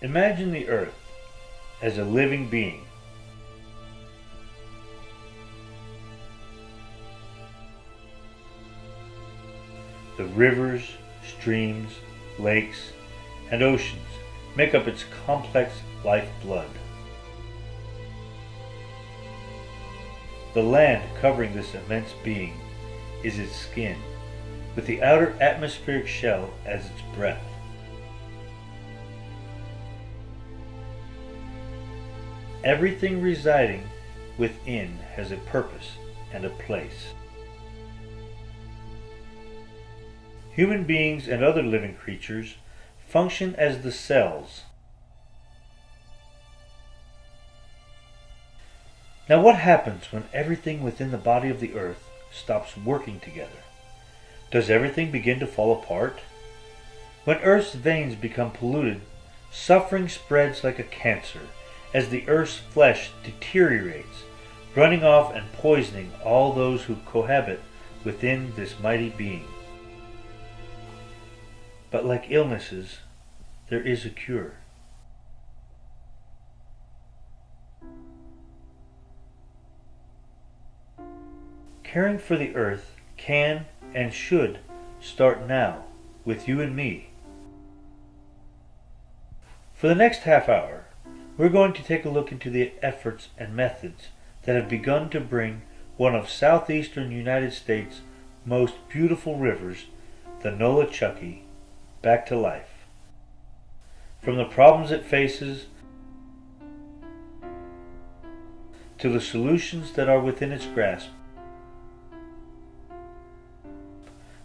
Imagine the earth as a living being. The rivers, streams, lakes, and oceans make up its complex lifeblood. The land covering this immense being is its skin, with the outer atmospheric shell as its breath. Everything residing within has a purpose and a place. Human beings and other living creatures function as the cells. Now, what happens when everything within the body of the earth stops working together? Does everything begin to fall apart? When Earth's veins become polluted, suffering spreads like a cancer as the Earth's flesh deteriorates, running off and poisoning all those who cohabit within this mighty being. But like illnesses, there is a cure. Caring for the earth can and should start now with you and me. For the next half hour, we're going to take a look into the efforts and methods that have begun to bring one of southeastern United States' most beautiful rivers, the Nolichucky, back to life. From the problems it faces to the solutions that are within its grasp,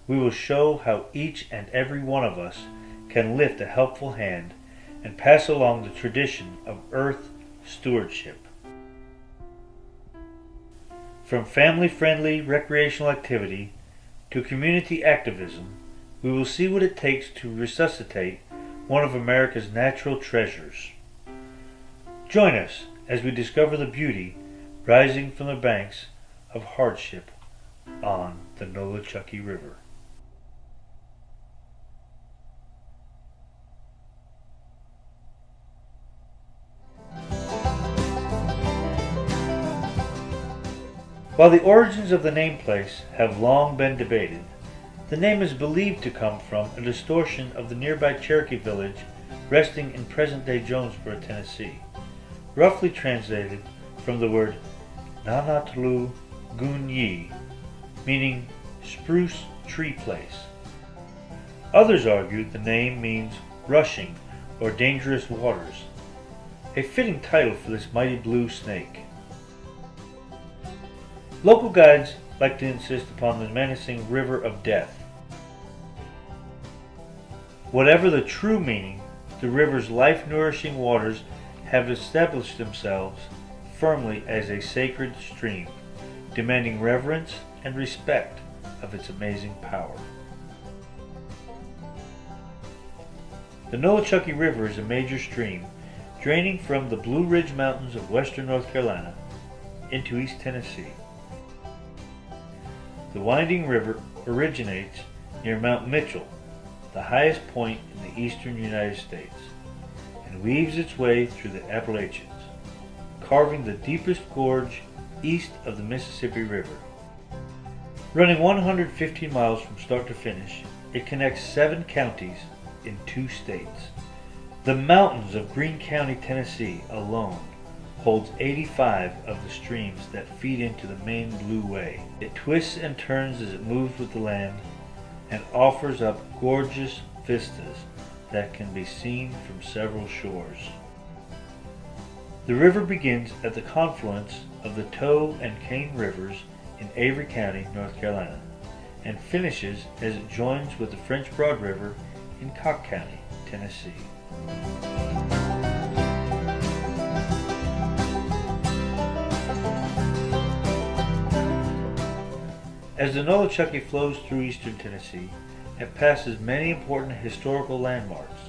we will show how each and every one of us can lift a helpful hand and pass along the tradition of earth stewardship. From family-friendly recreational activity to community activism, we will see what it takes to resuscitate one of America's natural treasures. Join us as we discover the beauty rising from the banks of hardship on the Nolichucky River. While the origins of the name place have long been debated, the name is believed to come from a distortion of the nearby Cherokee village resting in present-day Jonesboro, Tennessee, roughly translated from the word Nanatlu Gunyi, meaning spruce tree place. Others argue the name means rushing or dangerous waters, a fitting title for this mighty blue snake. Local guides like to insist upon the menacing river of death. Whatever the true meaning, the river's life-nourishing waters have established themselves firmly as a sacred stream, demanding reverence and respect of its amazing power. The Nolichucky River is a major stream draining from the Blue Ridge Mountains of western North Carolina into East Tennessee. The winding river originates near Mount Mitchell, the highest point in the eastern United States, and weaves its way through the Appalachians, carving the deepest gorge east of the Mississippi River. Running 115 miles from start to finish, it connects 7 counties in 2 states. The mountains of Greene County, Tennessee alone holds 85 of the streams that feed into the main Blue Way. It twists and turns as it moves with the land and offers up gorgeous vistas that can be seen from several shores. The river begins at the confluence of the Tow and Cane rivers in Avery County, North Carolina, and finishes as it joins with the French Broad River in Cocke County, Tennessee. As the Nolichucky flows through eastern Tennessee, it passes many important historical landmarks,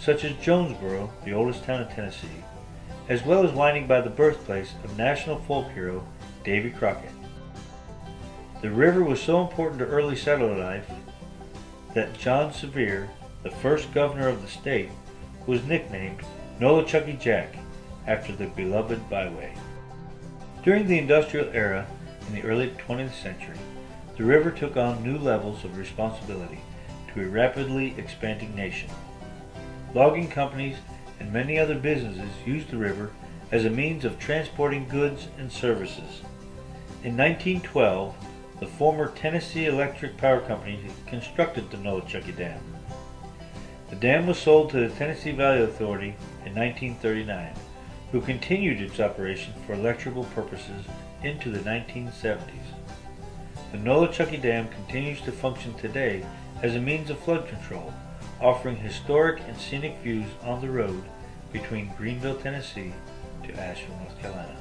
such as Jonesboro, the oldest town in Tennessee, as well as winding by the birthplace of national folk hero Davy Crockett. The river was so important to early settler life that John Sevier, the first governor of the state, was nicknamed Nolichucky Jack after the beloved byway. During the industrial era in the early 20th century, the river took on new levels of responsibility to a rapidly expanding nation. Logging companies and many other businesses used the river as a means of transporting goods and services. In 1912, the former Tennessee Electric Power Company constructed the Nolichucky Dam. The dam was sold to the Tennessee Valley Authority in 1939, who continued its operation for electrical purposes into the 1970s. The Nolichucky Dam continues to function today as a means of flood control, offering historic and scenic views on the road between Greenville, Tennessee to Asheville, North Carolina.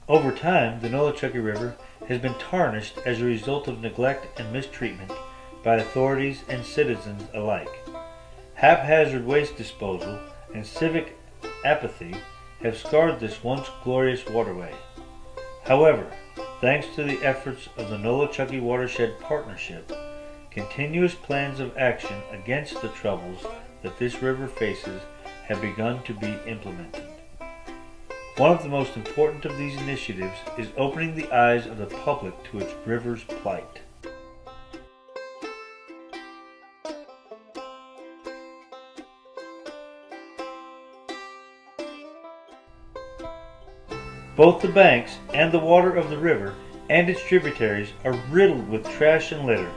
Over time, the Nolichucky River has been tarnished as a result of neglect and mistreatment by authorities and citizens alike. Haphazard waste disposal and civic apathy have scarred this once glorious waterway. However, thanks to the efforts of the Nolichucky Watershed Partnership, continuous plans of action against the troubles that this river faces have begun to be implemented. One of the most important of these initiatives is opening the eyes of the public to its river's plight. Both the banks and the water of the river and its tributaries are riddled with trash and litter,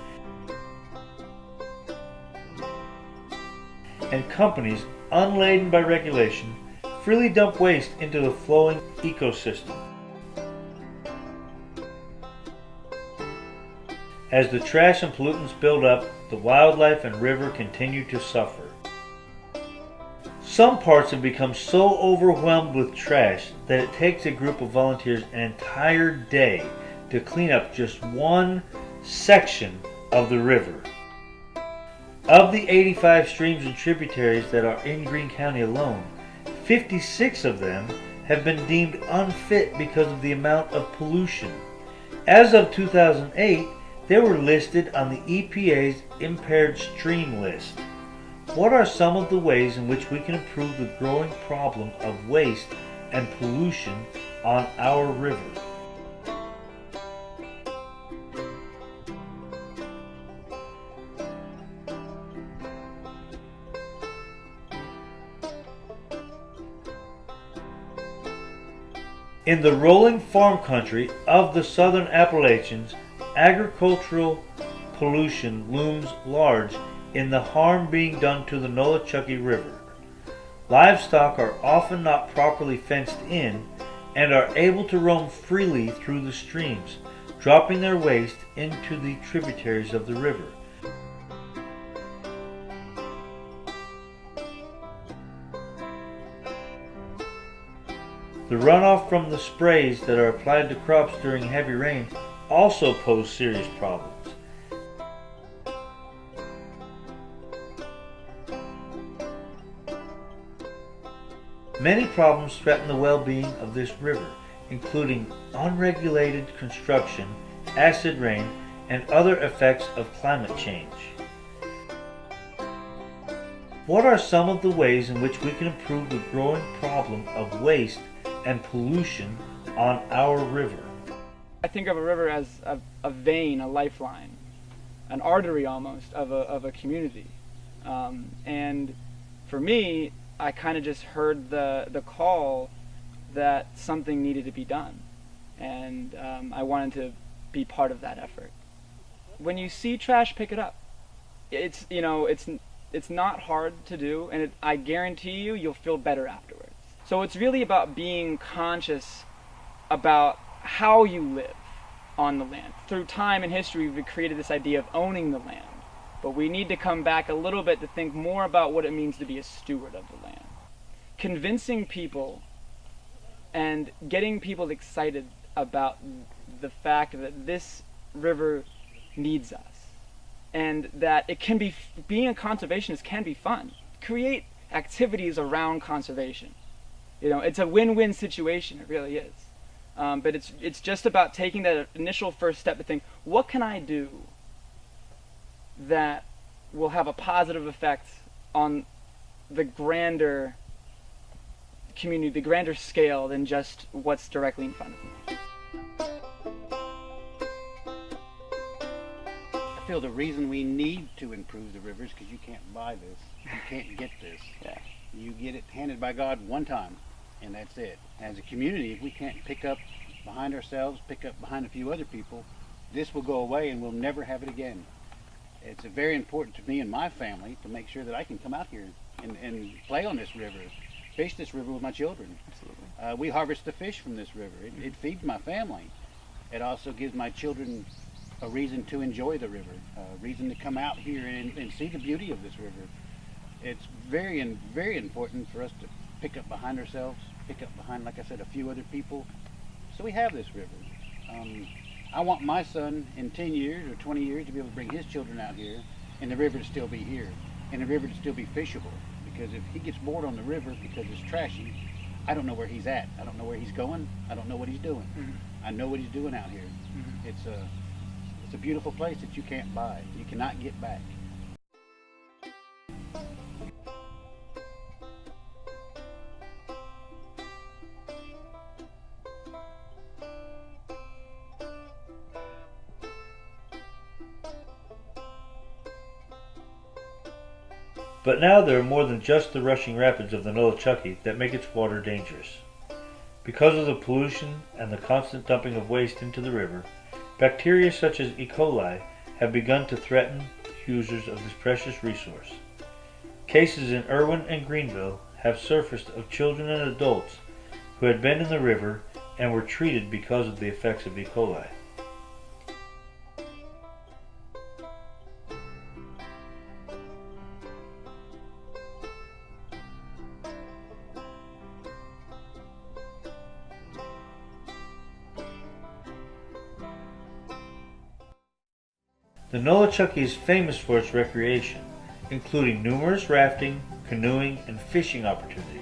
and companies, unladen by regulation, freely dump waste into the flowing ecosystem. As the trash and pollutants build up, the wildlife and river continue to suffer. Some parts have become so overwhelmed with trash that it takes a group of volunteers an entire day to clean up just one section of the river. Of the 85 streams and tributaries that are in Greene County alone, 56 of them have been deemed unfit because of the amount of pollution. As of 2008, they were listed on the EPA's impaired stream list. What are some of the ways in which we can improve the growing problem of waste and pollution on our river? In the rolling farm country of the southern Appalachians, agricultural pollution looms large in the harm being done to the Nolichucky River. Livestock are often not properly fenced in and are able to roam freely through the streams, dropping their waste into the tributaries of the river. The runoff from the sprays that are applied to crops during heavy rain also pose serious problems. Many problems threaten the well-being of this river, including unregulated construction, acid rain, and other effects of climate change. What are some of the ways in which we can improve the growing problem of waste and pollution on our river? I think of a river as a vein, a lifeline, an artery almost of a community. And for me, I kind of just heard the call that something needed to be done. And I wanted to be part of that effort. When you see trash, pick it up. It's not hard to do, and I guarantee you'll feel better afterwards. So it's really about being conscious about how you live on the land. Through time and history, we've created this idea of owning the land. But we need to come back a little bit to think more about what it means to be a steward of the land. Convincing people and getting people excited about the fact that this river needs us. And that it can be, being a conservationist can be fun. Create activities around conservation. It's a win-win situation, it really is. But it's just about taking that initial first step to think, what can I do that will have a positive effect on the grander community, the grander scale than just what's directly in front of me. I feel the reason we need to improve the rivers because you can't buy this. You can't get this. Yeah. You get it handed by God one time, and that's it. As a community, if we can't pick up behind ourselves, pick up behind a few other people, this will go away and we'll never have it again. It's very important to me and my family to make sure that I can come out here and play on this river, fish this river with my children. Absolutely. We harvest the fish from this river. It feeds my family. It also gives my children a reason to enjoy the river, a reason to come out here and see the beauty of this river. It's very important for us to pick up behind ourselves, pick up behind, like I said, a few other people, so we have this river. I want my son in 10 years or 20 years to be able to bring his children out here and the river to still be here and the river to still be fishable, because if he gets bored on the river because it's trashy, I don't know where he's at. I don't know where he's going. I don't know what he's doing. I know what he's doing out here. It's a beautiful place that you can't buy. You cannot get back. But now there are more than just the rushing rapids of the Nolichucky that make its water dangerous. Because of the pollution and the constant dumping of waste into the river, bacteria such as E. coli have begun to threaten users of this precious resource. Cases in Irwin and Greenville have surfaced of children and adults who had been in the river and were treated because of the effects of E. coli. The Nolichucky is famous for its recreation, including numerous rafting, canoeing, and fishing opportunities.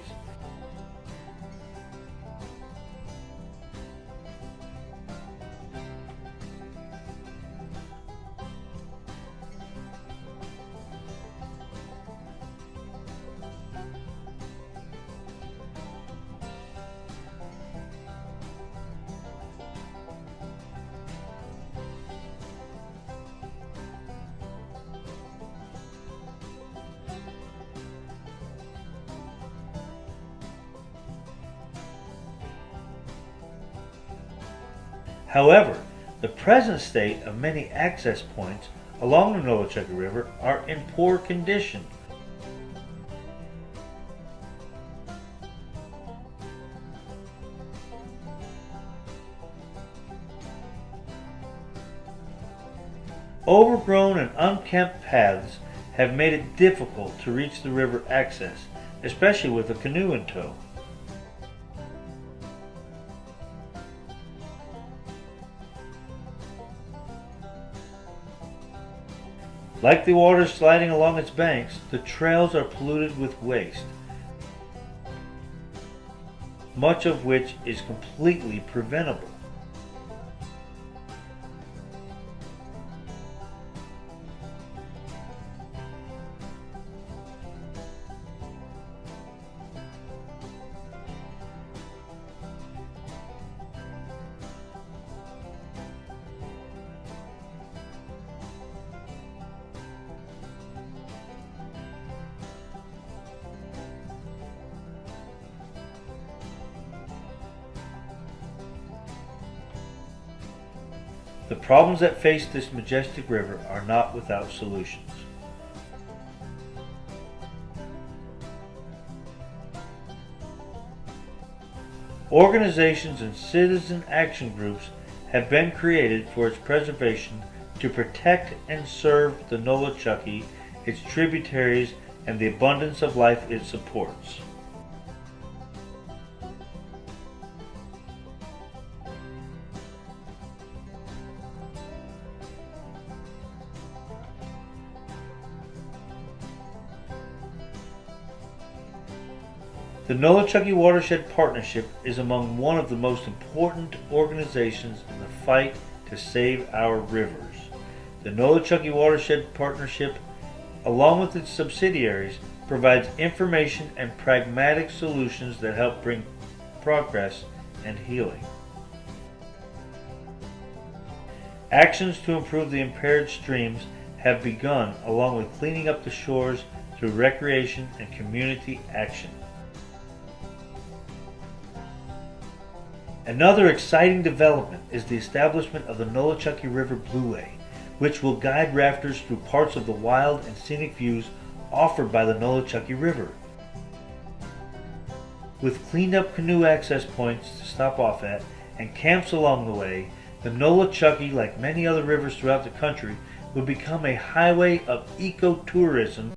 However, the present state of many access points along the Nolichucky River are in poor condition. Overgrown and unkempt paths have made it difficult to reach the river access, especially with a canoe in tow. Like the water sliding along its banks, the trails are polluted with waste, much of which is completely preventable. The problems that face this majestic river are not without solutions. Organizations and citizen action groups have been created for its preservation to protect and serve the Nolichucky, its tributaries, and the abundance of life it supports. The Nolichucky Watershed Partnership is among one of the most important organizations in the fight to save our rivers. The Nolichucky Watershed Partnership, along with its subsidiaries, provides information and pragmatic solutions that help bring progress and healing. Actions to improve the impaired streams have begun, along with cleaning up the shores through recreation and community action. Another exciting development is the establishment of the Nolichucky River Blueway, which will guide rafters through parts of the wild and scenic views offered by the Nolichucky River. With cleaned up canoe access points to stop off at and camps along the way, the Nolichucky, like many other rivers throughout the country, will become a highway of ecotourism